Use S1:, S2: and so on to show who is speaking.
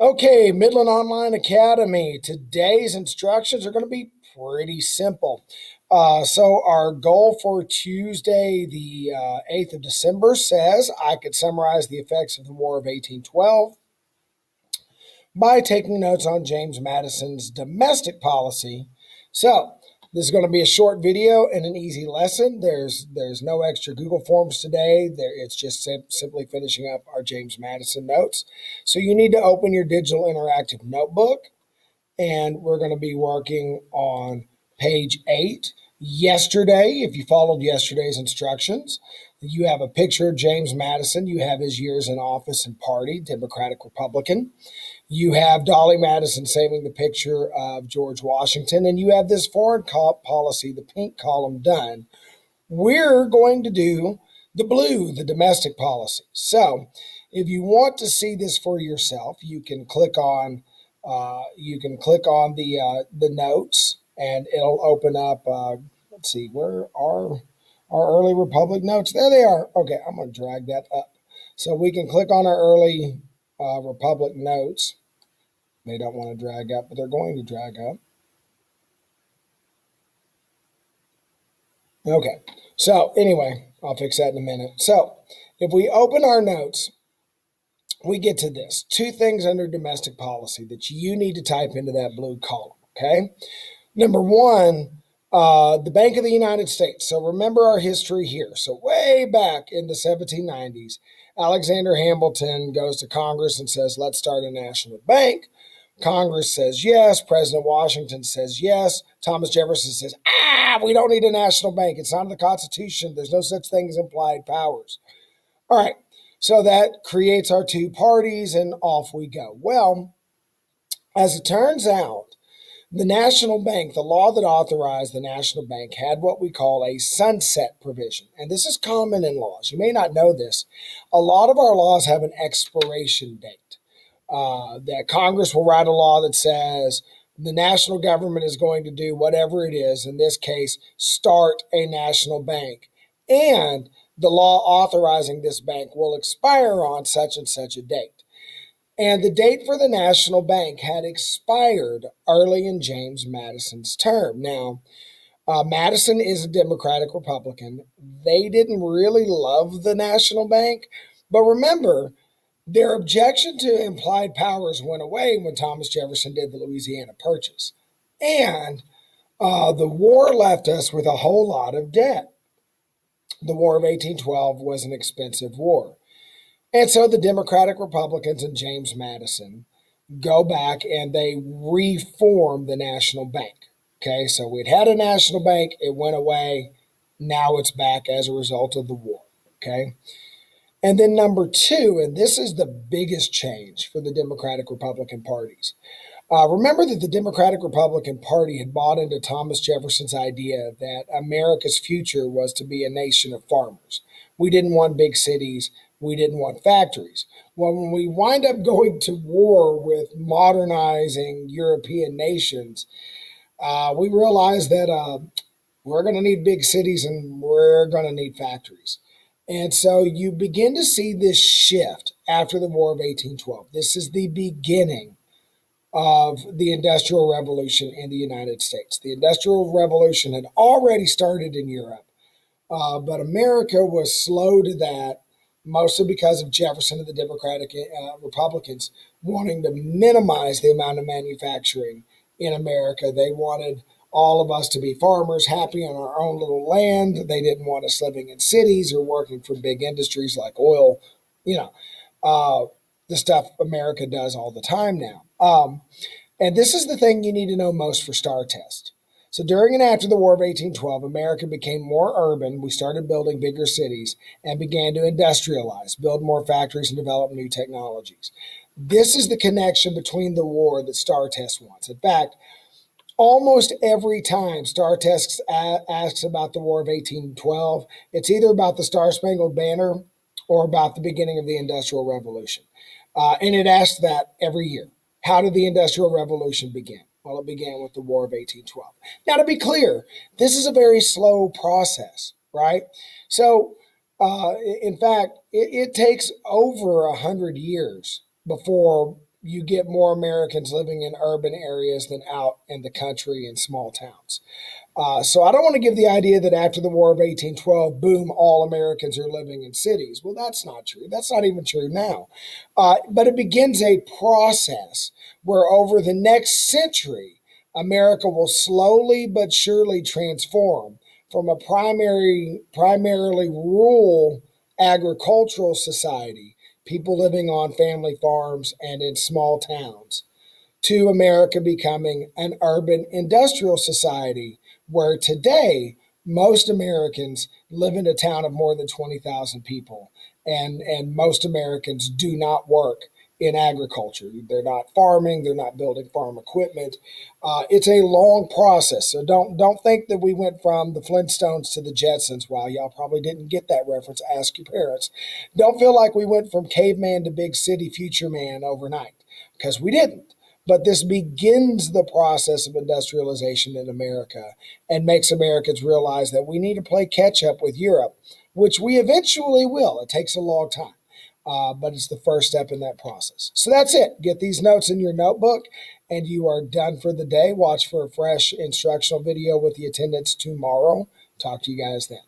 S1: Okay, Midland Online Academy. Today's instructions are going to be pretty simple. So, our goal for Tuesday, the 8th of December, says I could summarize the effects of the War of 1812 by taking notes on James Madison's domestic policy. So, this is going to be a short video and an easy lesson. There's no extra Google Forms today. It's just simply finishing up our James Madison notes. So you need to open your digital interactive notebook, and we're going to be working on page 8. Yesterday, if you followed yesterday's instructions, you have a picture of James Madison. You have his years in office and party, Democratic Republican. You have Dolly Madison saving the picture of George Washington, and you have this foreign policy, the pink column, done. We're going to do the blue, the domestic policy. So, if you want to see this for yourself, you can click on the notes, and it'll open up. Let's see, where are our early Republic notes? There they are. Okay, I'm going to drag that up so we can click on our early Republic notes. They don't want to drag up, but they're going to drag up. Okay, so anyway, I'll fix that in a minute. So if we open our notes, we get to this. 2 things under domestic policy that you need to type into that blue column, okay? Number 1, the Bank of the United States. So remember our history here. So way back in the 1790s, Alexander Hamilton goes to Congress and says, let's start a national bank. Congress says yes. President Washington says yes. Thomas Jefferson says, we don't need a national bank. It's not in the Constitution. There's no such thing as implied powers. All right. So that creates our 2 parties, and off we go. Well, as it turns out, the National Bank, the law that authorized the National Bank, had what we call a sunset provision. And this is common in laws. You may not know this. A lot of our laws have an expiration date. That Congress will write a law that says the national government is going to do whatever it is, in this case, start a national bank. And the law authorizing this bank will expire on such and such a date. And the date for the national bank had expired early in James Madison's term. Now, Madison is a Democratic Republican. They didn't really love the national bank. But remember, their objection to implied powers went away when Thomas Jefferson did the Louisiana Purchase. And the war left us with a whole lot of debt. The War of 1812 was an expensive war. And so the Democratic Republicans and James Madison go back and they reform the national bank. Okay, so we'd had a national bank, it went away, now it's back as a result of the war. Okay. And then number 2, and this is the biggest change for the Democratic Republican parties. Remember that the Democratic Republican Party had bought into Thomas Jefferson's idea that America's future was to be a nation of farmers. We didn't want big cities. We didn't want factories. Well, when we wind up going to war with modernizing European nations, we realized that we're going to need big cities and we're going to need factories. And so you begin to see this shift after the War of 1812. This is the beginning of the Industrial Revolution in the United States. The Industrial Revolution had already started in Europe, but America was slow to that, mostly because of Jefferson and the Democratic Republicans wanting to minimize the amount of manufacturing in America. They wanted all of us to be farmers, happy on our own little land. They didn't want us living in cities or working for big industries like oil, the stuff America does all the time now. And this is the thing you need to know most for STAR test. So during and after the War of 1812, America became more urban. We started building bigger cities and began to industrialize, build more factories, and develop new technologies. This is the connection between the war that STAR test wants. In fact, almost every time STAR Test asks about the War of 1812, it's either about the Star Spangled Banner or about the beginning of the Industrial Revolution. And it asks that every year. How did the Industrial Revolution begin? Well, it began with the War of 1812. Now, to be clear, this is a very slow process, right? So, in fact, it takes over 100 years before you get more Americans living in urban areas than out in the country in small towns. So I don't want to give the idea that after the War of 1812, boom, all Americans are living in cities. Well, that's not true. That's not even true now. But it begins a process where over the next century, America will slowly but surely transform from a primarily rural agricultural society, people living on family farms and in small towns, to America becoming an urban industrial society where today most Americans live in a town of more than 20,000 people, and most Americans do not work in agriculture. They're not farming, they're not building farm equipment. It's a long process. So don't think that we went from the Flintstones to the Jetsons. Wow, y'all probably didn't get that reference. Ask your parents. Don't feel like we went from caveman to big city future man overnight, because we didn't. But this begins the process of industrialization in America and makes Americans realize that we need to play catch up with Europe, which we eventually will. It takes a long time, but it's the first step in that process. So that's it. Get these notes in your notebook, and you are done for the day. Watch for a fresh instructional video with the attendance tomorrow. Talk to you guys then.